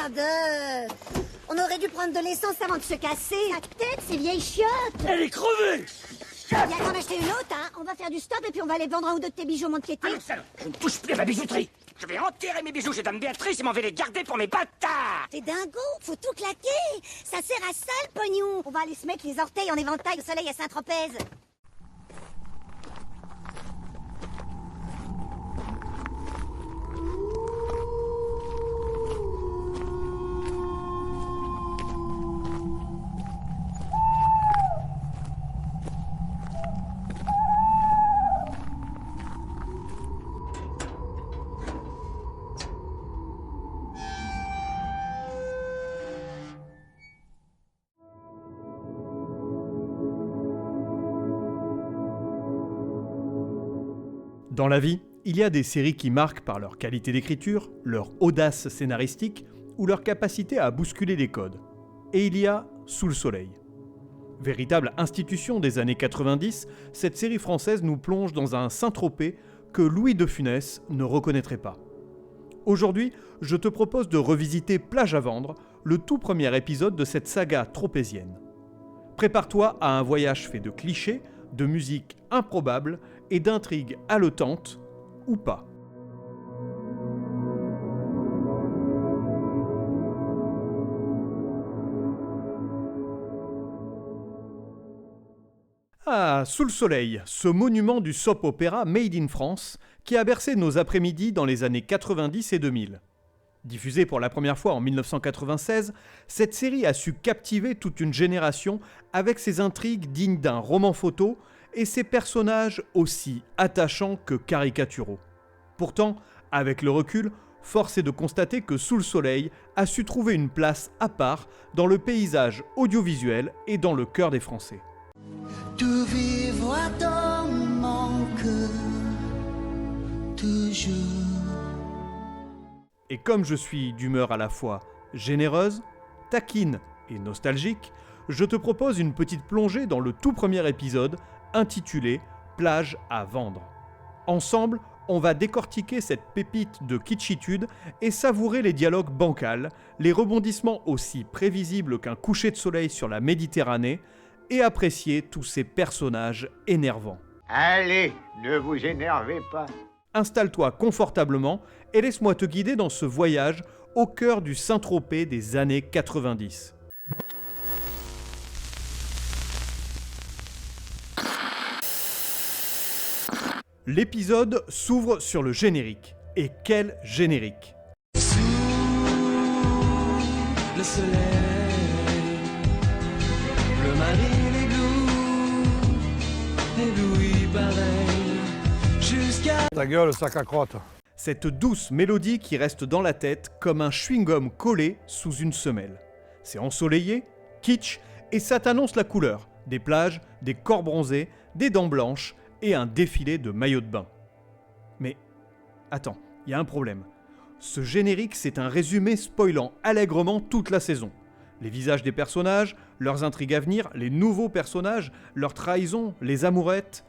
Merde. On aurait dû prendre de l'essence avant de se casser. La tête, ces vieilles chiottes. Elle est crevée. Viens t'en acheter une autre, hein. On va faire du stop et puis on va aller vendre un ou deux de tes bijoux, mon piété. Allons, salaud, je ne touche plus à ma bijouterie. Je vais enterrer mes bijoux chez Dame Béatrice et m'en vais les garder pour mes bâtards. T'es dingo, faut tout claquer. Ça sert à ça, le pognon. On va aller se mettre les orteils en éventail au soleil à Saint-Tropez. Dans la vie, il y a des séries qui marquent par leur qualité d'écriture, leur audace scénaristique ou leur capacité à bousculer les codes. Et il y a Sous le soleil. Véritable institution des années 90, cette série française nous plonge dans un Saint-Tropez que Louis de Funès ne reconnaîtrait pas. Aujourd'hui, je te propose de revisiter Plage à vendre, le tout premier épisode de cette saga tropézienne. Prépare-toi à un voyage fait de clichés, de musique improbable et d'intrigues haletantes, ou pas. Ah, Sous le soleil, ce monument du soap-opéra made in France qui a bercé nos après-midi dans les années 90 et 2000. Diffusée pour la première fois en 1996, cette série a su captiver toute une génération avec ses intrigues dignes d'un roman photo et ses personnages aussi attachants que caricaturaux. Pourtant, avec le recul, force est de constater que Sous le soleil a su trouver une place à part dans le paysage audiovisuel et dans le cœur des Français. Tout vivre dans mon cœur, toujours. Et comme je suis d'humeur à la fois généreuse, taquine et nostalgique, je te propose une petite plongée dans le tout premier épisode intitulé « Plage à vendre ». Ensemble, on va décortiquer cette pépite de kitschitude et savourer les dialogues bancals, les rebondissements aussi prévisibles qu'un coucher de soleil sur la Méditerranée et apprécier tous ces personnages énervants. Allez, ne vous énervez pas. Installe-toi confortablement et laisse-moi te guider dans ce voyage au cœur du Saint-Tropez des années 90. L'épisode s'ouvre sur le générique. Et quel générique! Sous le soleil, le marine ébloui pareil, jusqu'à... Ta gueule, sac à crotte. Cette douce mélodie qui reste dans la tête comme un chewing-gum collé sous une semelle. C'est ensoleillé, kitsch, et ça t'annonce la couleur. Des plages, des corps bronzés, des dents blanches et un défilé de maillots de bain. Mais, attends, il y a un problème. Ce générique, c'est un résumé spoilant allègrement toute la saison. Les visages des personnages, leurs intrigues à venir, les nouveaux personnages, leurs trahisons, les amourettes...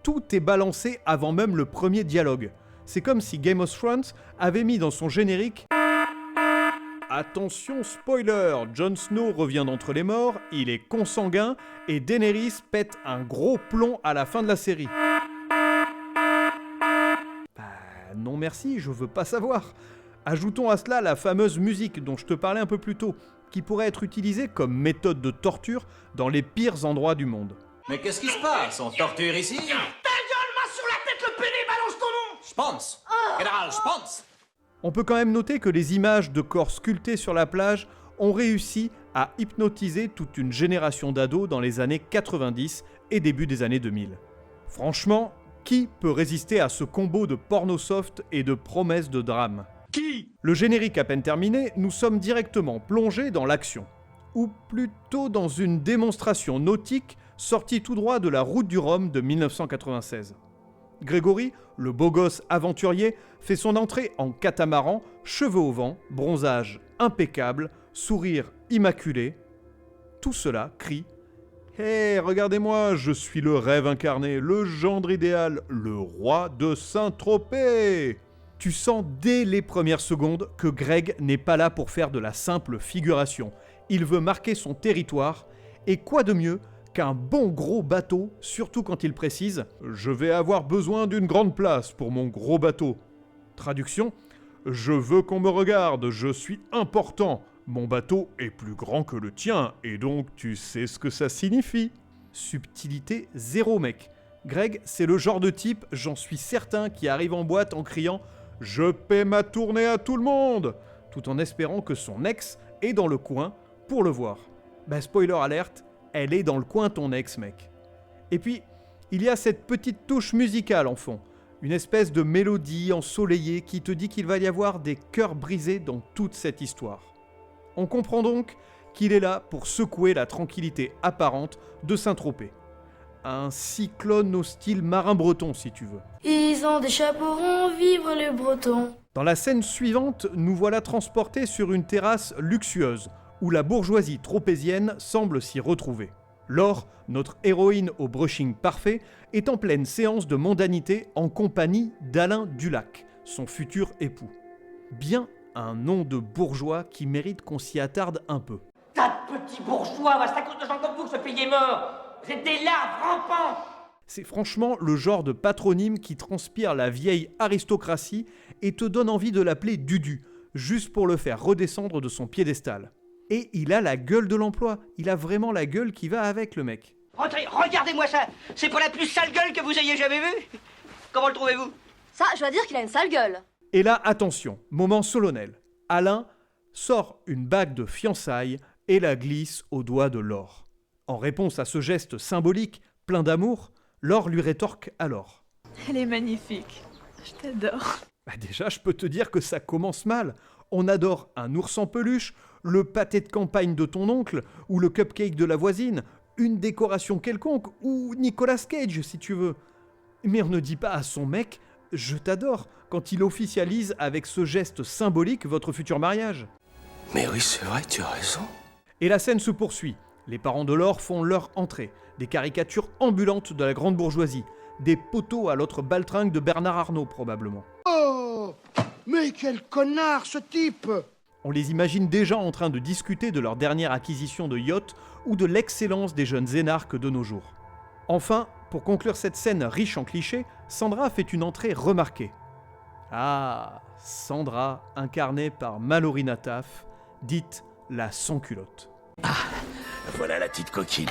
Tout est balancé avant même le premier dialogue. C'est comme si Game of Thrones avait mis dans son générique « Attention spoiler, Jon Snow revient d'entre les morts, il est consanguin et Daenerys pète un gros plomb à la fin de la série. » Bah non merci, je veux pas savoir. Ajoutons à cela la fameuse musique dont je te parlais un peu plus tôt, qui pourrait être utilisée comme méthode de torture dans les pires endroits du monde. Mais qu'est-ce qui se passe? On torture ici? Ta gueule, main sur la tête, le pédé, balance ton nom. Je pense. Général, je pense. On peut quand même noter que les images de corps sculptés sur la plage ont réussi à hypnotiser toute une génération d'ados dans les années 90 et début des années 2000. Franchement, qui peut résister à ce combo de porno soft et de promesses de drame? Qui? Le générique à peine terminé, nous sommes directement plongés dans l'action. Ou plutôt dans une démonstration nautique sortie tout droit de la route du Rhum de 1996. Grégory, le beau gosse aventurier, fait son entrée en catamaran, cheveux au vent, bronzage impeccable, sourire immaculé. Tout cela crie « Hé, regardez-moi, je suis le rêve incarné, le gendre idéal, le roi de Saint-Tropez !» Tu sens dès les premières secondes que Greg n'est pas là pour faire de la simple figuration. Il veut marquer son territoire, et quoi de mieux qu'un bon gros bateau, surtout quand il précise « Je vais avoir besoin d'une grande place pour mon gros bateau ». Traduction : je veux qu'on me regarde, je suis important. Mon bateau est plus grand que le tien, et donc tu sais ce que ça signifie. Subtilité zéro, mec. Greg, c'est le genre de type, j'en suis certain, qui arrive en boîte en criant « Je paie ma tournée à tout le monde !» tout en espérant que son ex est dans le coin pour le voir. Bah spoiler alerte, elle est dans le coin ton ex, mec. Et puis, il y a cette petite touche musicale en fond. Une espèce de mélodie ensoleillée qui te dit qu'il va y avoir des cœurs brisés dans toute cette histoire. On comprend donc qu'il est là pour secouer la tranquillité apparente de Saint-Tropez. Un cyclone au style marin breton, si tu veux. Ils ont des chapeaux ronds, vive les Bretons. Dans la scène suivante, nous voilà transportés sur une terrasse luxueuse, où la bourgeoisie tropézienne semble s'y retrouver. Laure, notre héroïne au brushing parfait, est en pleine séance de mondanité en compagnie d'Alain Dulac, son futur époux. Bien un nom de bourgeois qui mérite qu'on s'y attarde un peu. Tas de petits bourgeois, c'est à cause de gens comme vous que ce pays est mort. Vous êtes des larves rampantes. C'est franchement le genre de patronyme qui transpire la vieille aristocratie et te donne envie de l'appeler Dudu, juste pour le faire redescendre de son piédestal. Et il a la gueule de l'emploi, il a vraiment la gueule qui va avec le mec. Entrez, regardez-moi ça. C'est pas la plus sale gueule que vous ayez jamais vue. Comment le trouvez-vous? Ça, je dois dire qu'il a une sale gueule. Et là, attention, moment solennel. Alain sort une bague de fiançailles et la glisse au doigt de Laure. En réponse à ce geste symbolique, plein d'amour, Laure lui rétorque alors. Elle est magnifique. Je t'adore. Bah déjà, je peux te dire que ça commence mal. On adore un ours en peluche, le pâté de campagne de ton oncle, ou le cupcake de la voisine, une décoration quelconque, ou Nicolas Cage, si tu veux. Mais on ne dit pas à son mec « je t'adore » quand il officialise avec ce geste symbolique votre futur mariage. Mais oui, c'est vrai, tu as raison. Et la scène se poursuit. Les parents de Laure font leur entrée. Des caricatures ambulantes de la grande bourgeoisie. Des poteaux à l'autre baltringue de Bernard Arnault, probablement. Oh, mais quel connard, ce type! On les imagine déjà en train de discuter de leur dernière acquisition de yacht ou de l'excellence des jeunes énarques de nos jours. Enfin, pour conclure cette scène riche en clichés, Sandra fait une entrée remarquée. Ah, Sandra, incarnée par Mallory Nataf, dite la sans-culotte. Ah, voilà la petite coquine.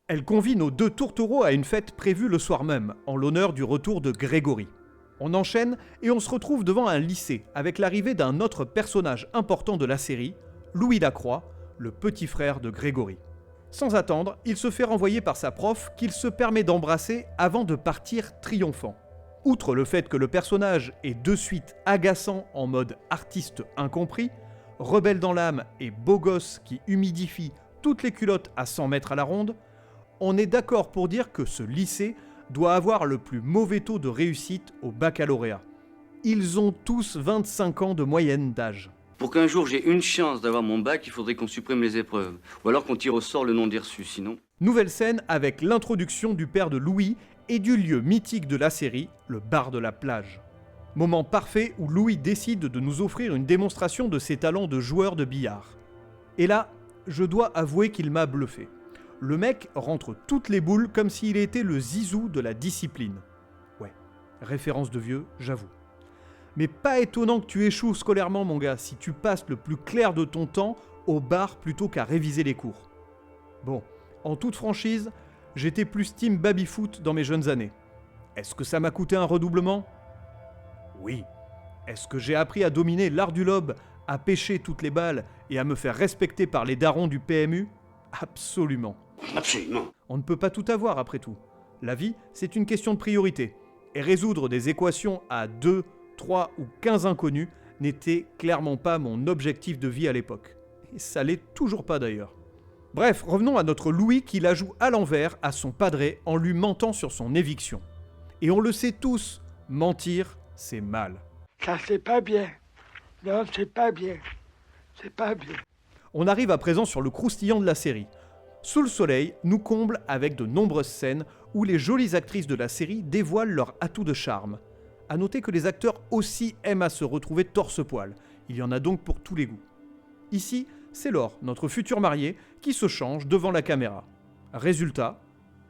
Elle convie nos deux tourtereaux à une fête prévue le soir même, en l'honneur du retour de Grégory. On enchaîne et on se retrouve devant un lycée, avec l'arrivée d'un autre personnage important de la série, Louis Lacroix, le petit frère de Grégory. Sans attendre, il se fait renvoyer par sa prof qu'il se permet d'embrasser avant de partir triomphant. Outre le fait que le personnage est de suite agaçant en mode artiste incompris, rebelle dans l'âme et beau gosse qui humidifie toutes les culottes à 100 mètres à la ronde, on est d'accord pour dire que ce lycée doit avoir le plus mauvais taux de réussite au baccalauréat. Ils ont tous 25 ans de moyenne d'âge. Pour qu'un jour j'ai une chance d'avoir mon bac, il faudrait qu'on supprime les épreuves. Ou alors qu'on tire au sort le nom des reçus, sinon... Nouvelle scène avec l'introduction du père de Louis et du lieu mythique de la série, le bar de la plage. Moment parfait où Louis décide de nous offrir une démonstration de ses talents de joueur de billard. Et là, je dois avouer qu'il m'a bluffé. Le mec rentre toutes les boules comme s'il était le zizou de la discipline. Ouais, référence de vieux, j'avoue. Mais pas étonnant que tu échoues scolairement, mon gars, si tu passes le plus clair de ton temps au bar plutôt qu'à réviser les cours. Bon, en toute franchise, j'étais plus team baby-foot dans mes jeunes années. Est-ce que ça m'a coûté un redoublement ? Oui. Est-ce que j'ai appris à dominer l'art du lob, à pêcher toutes les balles et à me faire respecter par les darons du PMU ? Absolument. Absolument. On ne peut pas tout avoir après tout. La vie, c'est une question de priorité. Et résoudre des équations à 2, 3 ou 15 inconnus n'était clairement pas mon objectif de vie à l'époque. Et ça l'est toujours pas d'ailleurs. Bref, revenons à notre Louis qui la joue à l'envers à son padré en lui mentant sur son éviction. Et on le sait tous, mentir, c'est mal. Ça, c'est pas bien. Non, c'est pas bien. C'est pas bien. On arrive à présent sur le croustillant de la série. Sous le soleil nous comble avec de nombreuses scènes où les jolies actrices de la série dévoilent leur atout de charme. A noter que les acteurs aussi aiment à se retrouver torse-poil. Il y en a donc pour tous les goûts. Ici, c'est Laure, notre future mariée, qui se change devant la caméra. Résultat,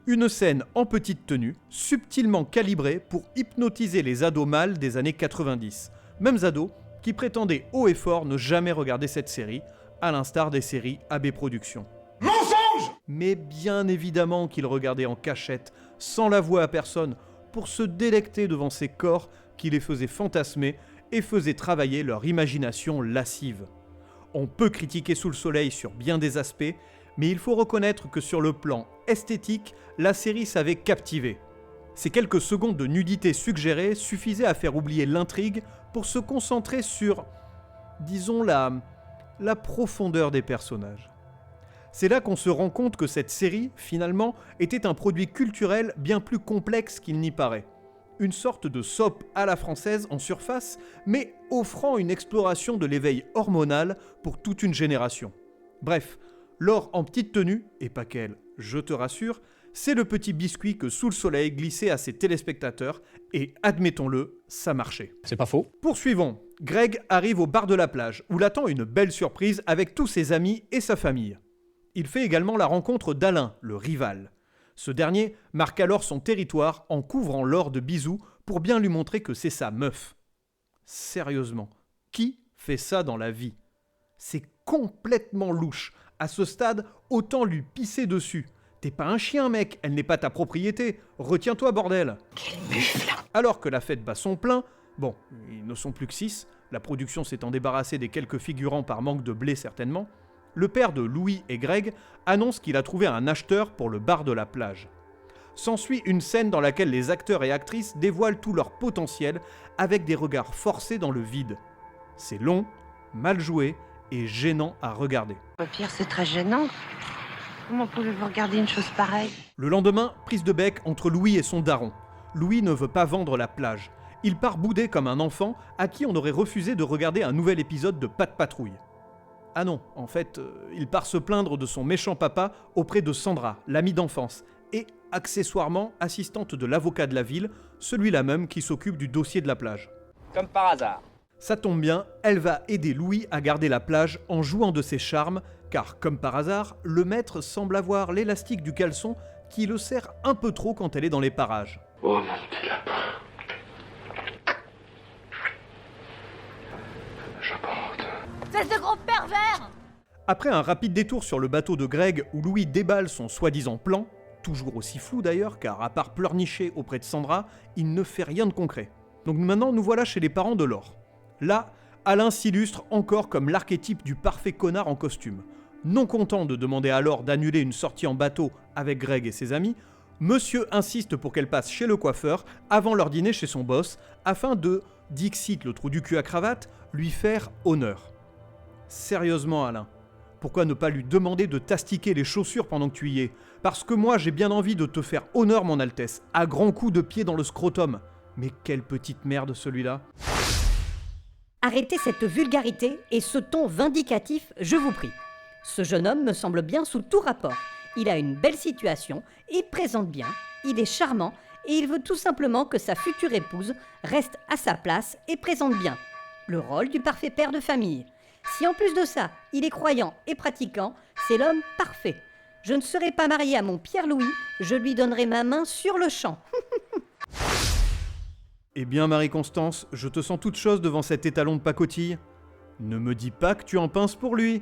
une scène en petite tenue, subtilement calibrée pour hypnotiser les ados mâles des années 90. Mêmes ados qui prétendaient haut et fort ne jamais regarder cette série, à l'instar des séries AB Productions. Mensonge! Mais bien évidemment qu'ils regardaient en cachette, sans l'avouer à personne, pour se délecter devant ces corps qui les faisaient fantasmer et faisaient travailler leur imagination lascive. On peut critiquer Sous le soleil sur bien des aspects, mais il faut reconnaître que sur le plan esthétique, la série savait captiver. Ces quelques secondes de nudité suggérée suffisaient à faire oublier l'intrigue pour se concentrer sur, disons, la profondeur des personnages. C'est là qu'on se rend compte que cette série, finalement, était un produit culturel bien plus complexe qu'il n'y paraît. Une sorte de soap à la française en surface, mais offrant une exploration de l'éveil hormonal pour toute une génération. Bref, Laure en petite tenue, et pas qu'elle, je te rassure, c'est le petit biscuit que Sous le soleil glissait à ses téléspectateurs, et admettons-le, ça marchait. C'est pas faux. Poursuivons. Greg arrive au bar de la plage, où l'attend une belle surprise avec tous ses amis et sa famille. Il fait également la rencontre d'Alain, le rival. Ce dernier marque alors son territoire en couvrant Laure de bisous pour bien lui montrer que c'est sa meuf. Sérieusement, qui fait ça dans la vie ? C'est complètement louche. À ce stade, autant lui pisser dessus. T'es pas un chien, mec, elle n'est pas ta propriété. Retiens-toi, bordel. Quel mufle. Alors que la fête bat son plein, bon, ils ne sont plus que 6, la production s'étant débarrassée des quelques figurants par manque de blé certainement, le père de Louis et Greg annonce qu'il a trouvé un acheteur pour le bar de la plage. S'ensuit une scène dans laquelle les acteurs et actrices dévoilent tout leur potentiel avec des regards forcés dans le vide. C'est long, mal joué et gênant à regarder. Pierre, c'est très gênant. Comment pouvez-vous regarder une chose pareille ? Le lendemain, prise de bec entre Louis et son daron. Louis ne veut pas vendre la plage. Il part bouder comme un enfant à qui on aurait refusé de regarder un nouvel épisode de Pat' Patrouille. Ah non, en fait, il part se plaindre de son méchant papa auprès de Sandra, l'amie d'enfance, et accessoirement assistante de l'avocat de la ville, celui-là même qui s'occupe du dossier de la plage. Comme par hasard. Ça tombe bien, elle va aider Louis à garder la plage en jouant de ses charmes, car comme par hasard, le maître semble avoir l'élastique du caleçon qui le serre un peu trop quand elle est dans les parages. Oh mon petit lapin. Je porte. Espèce de gros pervers ! Après un rapide détour sur le bateau de Greg où Louis déballe son soi-disant plan, toujours aussi flou d'ailleurs, car à part pleurnicher auprès de Sandra, il ne fait rien de concret. Donc maintenant, nous voilà chez les parents de Laure. Là, Alain s'illustre encore comme l'archétype du parfait connard en costume. Non content de demander à Laure d'annuler une sortie en bateau avec Greg et ses amis, Monsieur insiste pour qu'elle passe chez le coiffeur avant leur dîner chez son boss, afin de, dixit le trou du cul à cravate, lui faire honneur. Sérieusement Alain, pourquoi ne pas lui demander de t'astiquer les chaussures pendant que tu y es ? Parce que moi j'ai bien envie de te faire honneur mon Altesse, à grands coups de pied dans le scrotum. Mais quelle petite merde celui-là. Arrêtez cette vulgarité et ce ton vindicatif, je vous prie. Ce jeune homme me semble bien sous tout rapport. Il a une belle situation, il présente bien, il est charmant et il veut tout simplement que sa future épouse reste à sa place et présente bien. Le rôle du parfait père de famille. Si en plus de ça, il est croyant et pratiquant, c'est l'homme parfait. Je ne serai pas mariée à mon Pierre-Louis, je lui donnerai ma main sur le champ. Eh bien Marie-Constance, je te sens toute chose devant cet étalon de pacotille. Ne me dis pas que tu en pinces pour lui.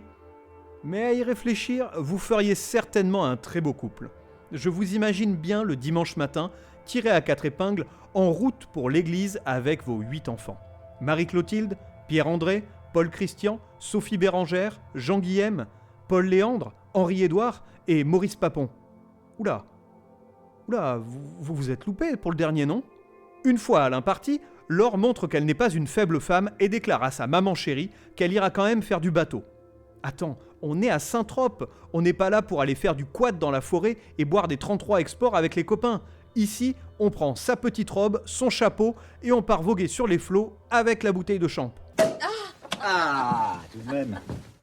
Mais à y réfléchir, vous feriez certainement un très beau couple. Je vous imagine bien le dimanche matin, tiré à 4 épingles, en route pour l'église avec vos 8 enfants. Marie-Clotilde, Pierre-André, Paul-Christian, Sophie Bérangère, Jean-Guilhem, Paul-Léandre, Henri-Édouard et Maurice Papon. Oula, vous vous êtes loupé pour le dernier, non ? Une fois Alain parti, Laure montre qu'elle n'est pas une faible femme et déclare à sa maman chérie qu'elle ira quand même faire du bateau. Attends, on est à Saint-Trope, on n'est pas là pour aller faire du quad dans la forêt et boire des 33 exports avec les copains. Ici, on prend sa petite robe, son chapeau et on part voguer sur les flots avec la bouteille de champ. Ah, tout de même.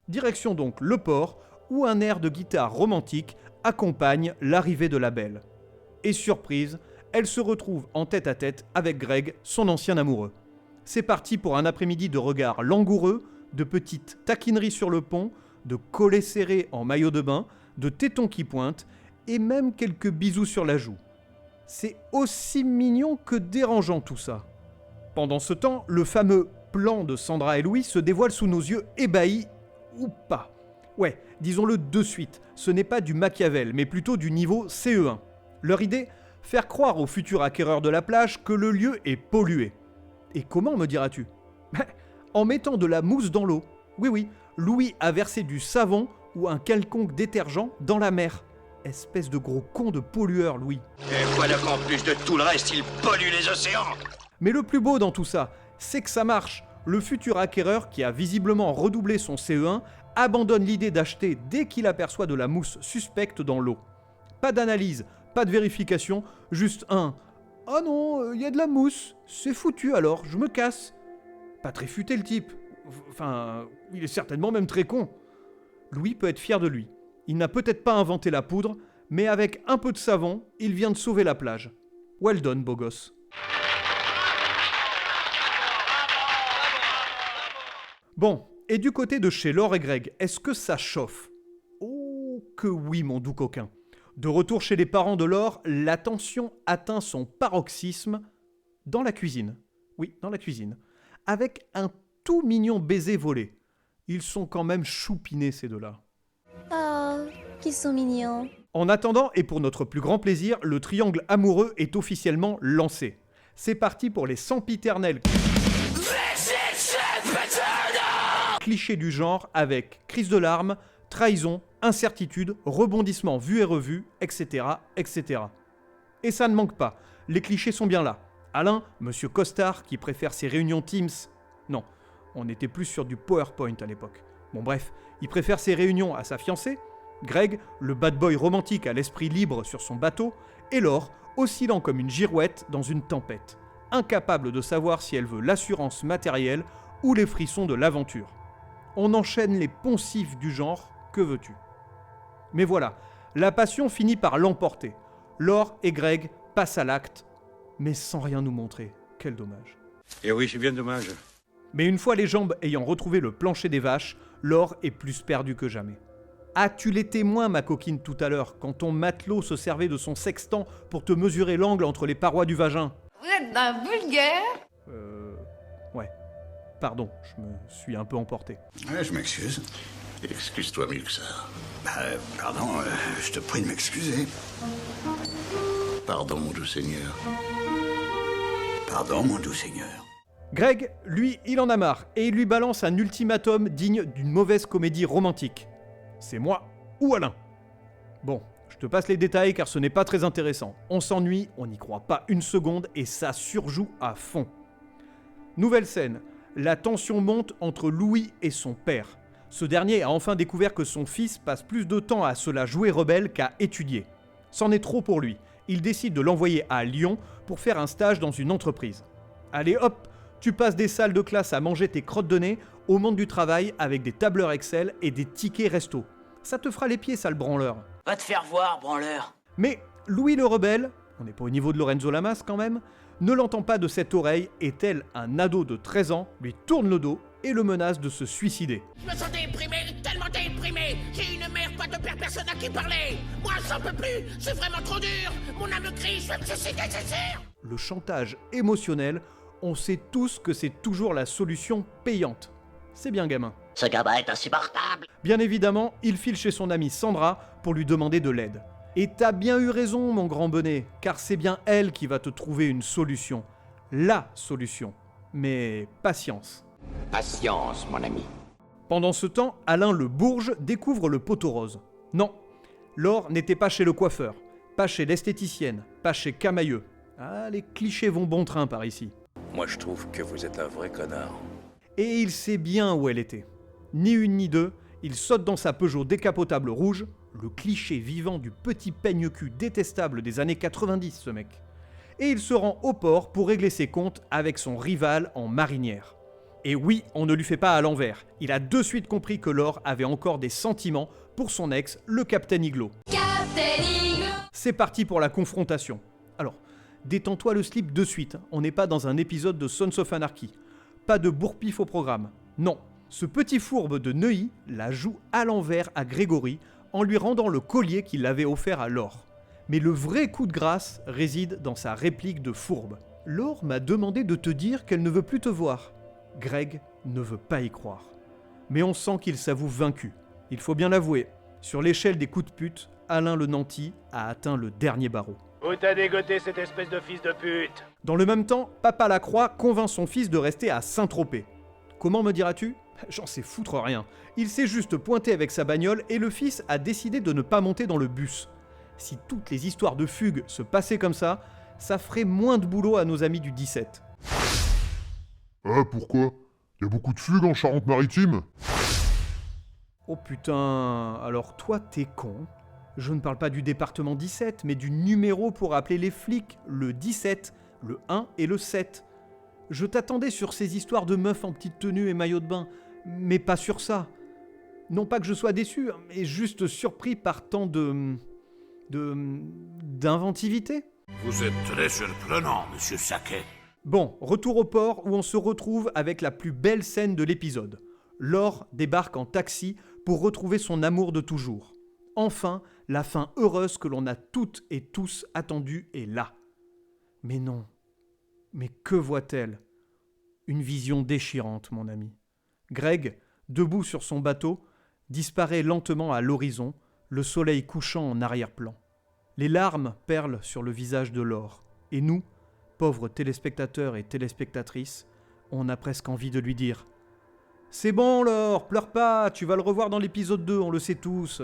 Direction donc le port, où un air de guitare romantique accompagne l'arrivée de la belle. Et surprise, elle se retrouve en tête-à-tête avec Greg, son ancien amoureux. C'est parti pour un après-midi de regards langoureux, de petites taquineries sur le pont, de collets serrés en maillot de bain, de tétons qui pointent, et même quelques bisous sur la joue. C'est aussi mignon que dérangeant tout ça. Pendant ce temps, le fameux plan de Sandra et Louis se dévoile sous nos yeux ébahis, ou pas. Ouais, disons-le de suite, ce n'est pas du Machiavel, mais plutôt du niveau CE1. Leur idée, faire croire aux futurs acquéreurs de la plage que le lieu est pollué. Et comment, me diras-tu ? En mettant de la mousse dans l'eau. Oui, oui, Louis a versé du savon ou un quelconque détergent dans la mer. Espèce de gros con de pollueur, Louis. Et voilà qu'en plus de tout le reste, il pollue les océans. Mais le plus beau dans tout ça, c'est que ça marche. Le futur acquéreur, qui a visiblement redoublé son CE1, abandonne l'idée d'acheter dès qu'il aperçoit de la mousse suspecte dans l'eau. Pas d'analyse, pas de vérification, juste un « Ah non, y a de la mousse, c'est foutu alors, je me casse ». Pas très futé le type. Enfin, il est certainement même très con. Louis peut être fier de lui. Il n'a peut-être pas inventé la poudre, mais avec un peu de savon, il vient de sauver la plage. Well done, beau gosse. Bon, et du côté de chez Laure et Greg, est-ce que ça chauffe ? Oh que oui, mon doux coquin. De retour chez les parents de Laure, la tension atteint son paroxysme dans la cuisine. Oui, dans la cuisine. Avec un tout mignon baiser volé. Ils sont quand même choupinés, ces deux-là. Oh, qu'ils sont mignons. En attendant, et pour notre plus grand plaisir, le triangle amoureux est officiellement lancé. C'est parti pour les sempiternels clichés du genre avec crise de larmes, trahison, incertitude, rebondissement vu et revu, etc., etc. Et ça ne manque pas, les clichés sont bien là. Alain, monsieur Costard, qui préfère ses réunions Teams. Non, on était plus sur du PowerPoint à l'époque. Bon bref, il préfère ses réunions à sa fiancée. Greg, le bad boy romantique à l'esprit libre sur son bateau. Et Laure, oscillant comme une girouette dans une tempête. Incapable de savoir si elle veut l'assurance matérielle ou les frissons de l'aventure. On enchaîne les poncifs du genre, que veux-tu ? Mais voilà, la passion finit par l'emporter. Laure et Greg passent à l'acte, mais sans rien nous montrer. Quel dommage. Eh oui, c'est bien dommage. Mais une fois les jambes ayant retrouvé le plancher des vaches, Laure est plus perdue que jamais. As-tu les témoins, ma coquine, tout à l'heure, quand ton matelot se servait de son sextant pour te mesurer l'angle entre les parois du vagin ? Vous êtes un vulgaire. Ouais. Pardon, je me suis un peu emporté. Ouais, je m'excuse. Excuse-toi mieux que ça. Pardon, je te prie de m'excuser. Pardon, mon doux Seigneur. Pardon, mon doux Seigneur. Greg, lui, il en a marre, et il lui balance un ultimatum digne d'une mauvaise comédie romantique. C'est moi ou Alain. Bon, je te passe les détails car ce n'est pas très intéressant. On s'ennuie, on n'y croit pas une seconde, et ça surjoue à fond. Nouvelle scène. La tension monte entre Louis et son père. Ce dernier a enfin découvert que son fils passe plus de temps à se la jouer rebelle qu'à étudier. C'en est trop pour lui. Il décide de l'envoyer à Lyon pour faire un stage dans une entreprise. Allez hop, tu passes des salles de classe à manger tes crottes de nez au monde du travail avec des tableurs Excel et des tickets resto. Ça te fera les pieds, sale branleur. Va te faire voir, branleur. Mais Louis le rebelle, on n'est pas au niveau de Lorenzo Lamas quand même, ne l'entend pas de cette oreille et tel un ado de 13 ans lui tourne le dos et le menace de se suicider. Je me sens déprimé, tellement déprimé. J'ai une mère, pas de père, personne à qui parler. Moi, j'en peux plus, c'est vraiment trop dur. Mon âme crie, je vais me suicider, c'est sûr. Le chantage émotionnel, on sait tous que c'est toujours la solution payante. C'est bien gamin. Ce gamin est insupportable. Bien évidemment, il file chez son amie Sandra pour lui demander de l'aide. Et t'as bien eu raison, mon grand bonnet, car c'est bien elle qui va te trouver une solution. La solution. Mais patience. Patience, mon ami. Pendant ce temps, Alain le Bourge découvre le poteau rose. Non, Laure n'était pas chez le coiffeur, pas chez l'esthéticienne, pas chez Camailleux. Ah, les clichés vont bon train par ici. Moi, je trouve que vous êtes un vrai connard. Et il sait bien où elle était. Ni une ni deux, il saute dans sa Peugeot décapotable rouge, le cliché vivant du petit peigne-cul détestable des années 90, ce mec. Et il se rend au port pour régler ses comptes avec son rival en marinière. Et oui, on ne lui fait pas à l'envers. Il a de suite compris que Laure avait encore des sentiments pour son ex, le Captain Iglo. C'est parti pour la confrontation. Alors, Détends-toi le slip de suite, on n'est pas dans un épisode de Sons of Anarchy. Pas de bourre-pif au programme. Non, ce petit fourbe de Neuilly la joue à l'envers à Grégory en lui rendant le collier qu'il avait offert à Laure. Mais le vrai coup de grâce réside dans sa réplique de fourbe. Laure m'a demandé de te dire qu'elle ne veut plus te voir. Greg ne veut pas y croire. Mais on sent qu'il s'avoue vaincu. Il faut bien l'avouer, sur l'échelle des coups de pute, Alain le Nanti a atteint le dernier barreau. Où t'as dégoté cette espèce de fils de pute? Dans le même temps, Papa Lacroix convainc son fils de rester à Saint-Tropez. Comment me diras-tu? J'en sais foutre rien. Il s'est juste pointé avec sa bagnole et le fils a décidé de ne pas monter dans le bus. Si toutes les histoires de fugue se passaient comme ça ferait moins de boulot à nos amis du 17. Ah, pourquoi? Y a beaucoup de fugues en Charente-Maritime? Oh putain, alors toi t'es con. Je ne parle pas du département 17, mais du numéro pour appeler les flics, le 17, le 1 et le 7. Je t'attendais sur ces histoires de meufs en petite tenue et maillot de bain, mais pas sur ça. Non pas que je sois déçu, mais juste surpris par tant d'inventivité. Vous êtes très surprenant, monsieur Saquet. Bon, retour au port où on se retrouve avec la plus belle scène de l'épisode. Laure débarque en taxi pour retrouver son amour de toujours. Enfin, la fin heureuse que l'on a toutes et tous attendue est là. Mais non. Mais que voit-elle? Une vision déchirante, mon ami. Greg, debout sur son bateau, disparaît lentement à l'horizon, le soleil couchant en arrière-plan. Les larmes perlent sur le visage de Laure. Et nous, pauvres téléspectateurs et téléspectatrices, on a presque envie de lui dire « C'est bon Laure, pleure pas, tu vas le revoir dans l'épisode 2, on le sait tous !»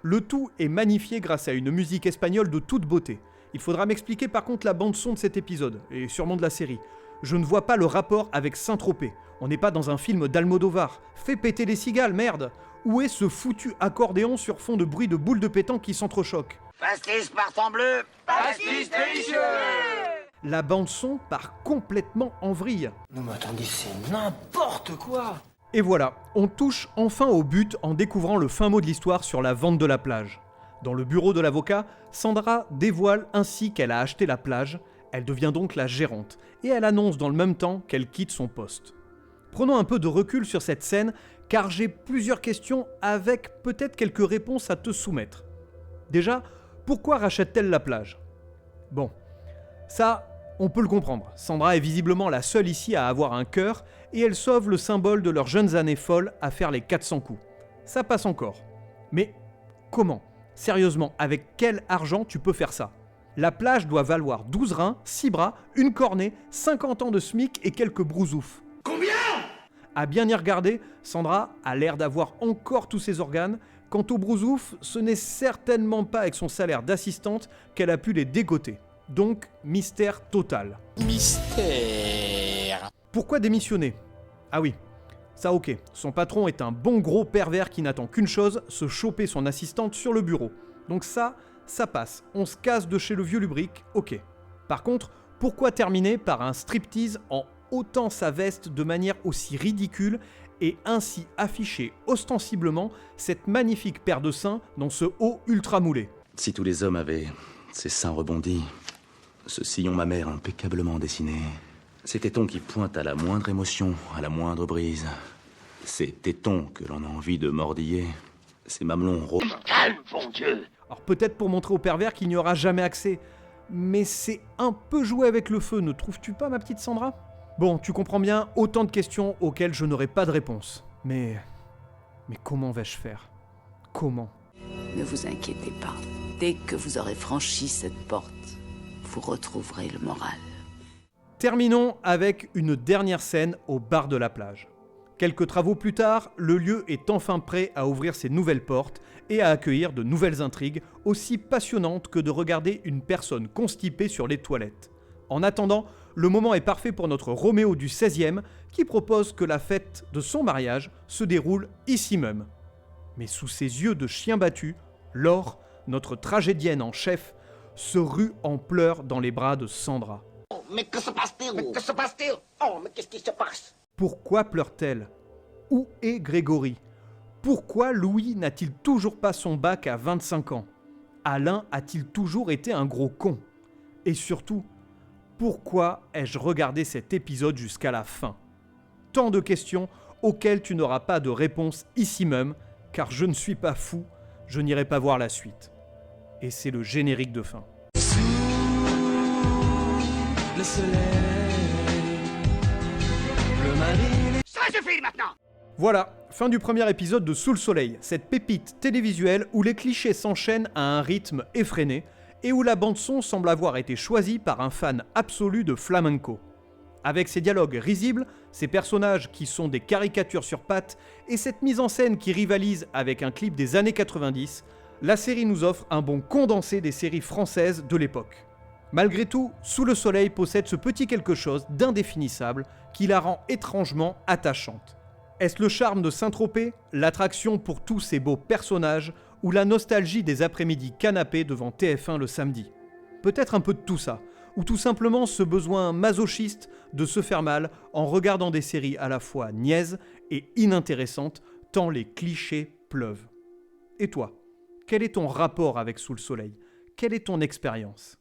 Le tout est magnifié grâce à une musique espagnole de toute beauté. Il faudra m'expliquer par contre la bande-son de cet épisode, et sûrement de la série. Je ne vois pas le rapport avec Saint-Tropez. On n'est pas dans un film d'Almodovar. Fais péter les cigales, merde! Où est ce foutu accordéon sur fond de bruit de boules de pétanque qui s'entrechoquent? Pastis partant bleu. Pastis délicieux. La bande-son part complètement en vrille. Non mais attendez, c'est n'importe quoi. Et voilà, on touche enfin au but en découvrant le fin mot de l'histoire sur la vente de la plage. Dans le bureau de l'avocat, Sandra dévoile ainsi qu'elle a acheté la plage, elle devient donc la gérante, et elle annonce dans le même temps qu'elle quitte son poste. Prenons un peu de recul sur cette scène, car j'ai plusieurs questions avec peut-être quelques réponses à te soumettre. Déjà, pourquoi rachète-t-elle la plage? Bon, ça, on peut le comprendre. Sandra est visiblement la seule ici à avoir un cœur, et elle sauve le symbole de leurs jeunes années folles à faire les 400 coups. Ça passe encore. Mais comment? Sérieusement, avec quel argent tu peux faire ça? La plage doit valoir 12 reins, 6 bras, une cornée, 50 ans de SMIC et quelques brousoufs. Combien? À bien y regarder, Sandra a l'air d'avoir encore tous ses organes. Quant au brousouf, ce n'est certainement pas avec son salaire d'assistante qu'elle a pu les dégoter. Donc, mystère total. Mystère. Pourquoi démissionner? Ah oui, ça ok, son patron est un bon gros pervers qui n'attend qu'une chose, se choper son assistante sur le bureau. Donc ça passe, on se casse de chez le vieux lubrique, ok. Par contre, pourquoi terminer par un striptease en ôtant sa veste de manière aussi ridicule et ainsi afficher ostensiblement cette magnifique paire de seins dans ce haut ultra moulé? Si tous les hommes avaient ces seins rebondis, ce sillon mammaire impeccablement dessiné, ces tétons qui pointent à la moindre émotion, à la moindre brise, ces tétons que l'on a envie de mordiller, ces mamelons Calme, bon Dieu. Alors peut-être pour montrer au pervers qu'il n'y aura jamais accès, mais c'est un peu jouer avec le feu, ne trouves-tu pas, ma petite Sandra? Bon, tu comprends bien, autant de questions auxquelles je n'aurai pas de réponse. Mais comment vais-je faire? Comment? Ne vous inquiétez pas. Dès que vous aurez franchi cette porte, vous retrouverez le moral. Terminons avec une dernière scène au bar de la plage. Quelques travaux plus tard, le lieu est enfin prêt à ouvrir ses nouvelles portes et à accueillir de nouvelles intrigues aussi passionnantes que de regarder une personne constipée sur les toilettes. En attendant, le moment est parfait pour notre Roméo du 16e qui propose que la fête de son mariage se déroule ici même. Mais sous ses yeux de chien battu, Laure, notre tragédienne en chef, se rue en pleurs dans les bras de Sandra. Oh, mais que se passe-t-il? Mais que se passe-t-il? Oh, mais qu'est-ce qui se passe? Pourquoi pleure-t-elle? Où est Grégory? Pourquoi Louis n'a-t-il toujours pas son bac à 25 ans? Alain a-t-il toujours été un gros con? Et surtout, pourquoi ai-je regardé cet épisode jusqu'à la fin ? Tant de questions auxquelles tu n'auras pas de réponse ici même, car je ne suis pas fou, je n'irai pas voir la suite. Et c'est le générique de fin. Le soleil, le marine. Ça suffit maintenant! Voilà, fin du premier épisode de Sous le soleil, cette pépite télévisuelle où les clichés s'enchaînent à un rythme effréné et où la bande-son semble avoir été choisie par un fan absolu de flamenco. Avec ses dialogues risibles, ses personnages qui sont des caricatures sur pattes et cette mise en scène qui rivalise avec un clip des années 90, la série nous offre un bon condensé des séries françaises de l'époque. Malgré tout, Sous le soleil possède ce petit quelque chose d'indéfinissable qui la rend étrangement attachante. Est-ce le charme de Saint-Tropez, l'attraction pour tous ces beaux personnages ou la nostalgie des après-midi canapés devant TF1 le samedi ? Peut-être un peu de tout ça, ou tout simplement ce besoin masochiste de se faire mal en regardant des séries à la fois niaises et inintéressantes tant les clichés pleuvent. Et toi, quel est ton rapport avec Sous le soleil ? Quelle est ton expérience ?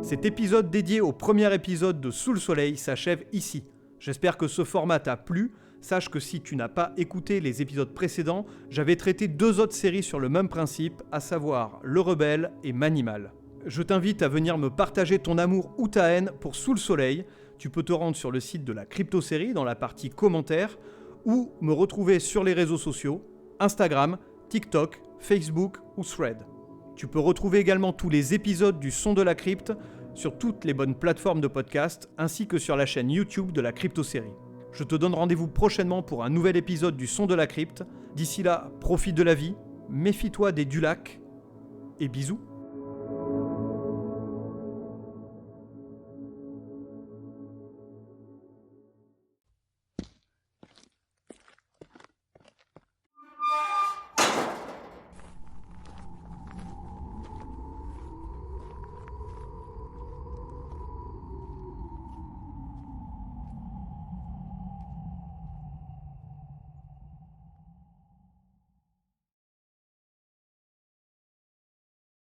Cet épisode dédié au premier épisode de Sous le soleil s'achève ici. J'espère que ce format t'a plu. Sache que si tu n'as pas écouté les épisodes précédents, j'avais traité 2 autres séries sur le même principe, à savoir Le Rebelle et Manimal. Je t'invite à venir me partager ton amour ou ta haine pour Sous le soleil. Tu peux te rendre sur le site de la Crypto-série dans la partie commentaires ou me retrouver sur les réseaux sociaux, Instagram, TikTok, Facebook ou Thread. Tu peux retrouver également tous les épisodes du Son de la Crypte sur toutes les bonnes plateformes de podcast ainsi que sur la chaîne YouTube de la Crypto-série. Je te donne rendez-vous prochainement pour un nouvel épisode du Son de la Crypte. D'ici là, profite de la vie, méfie-toi des Dulacs et bisous.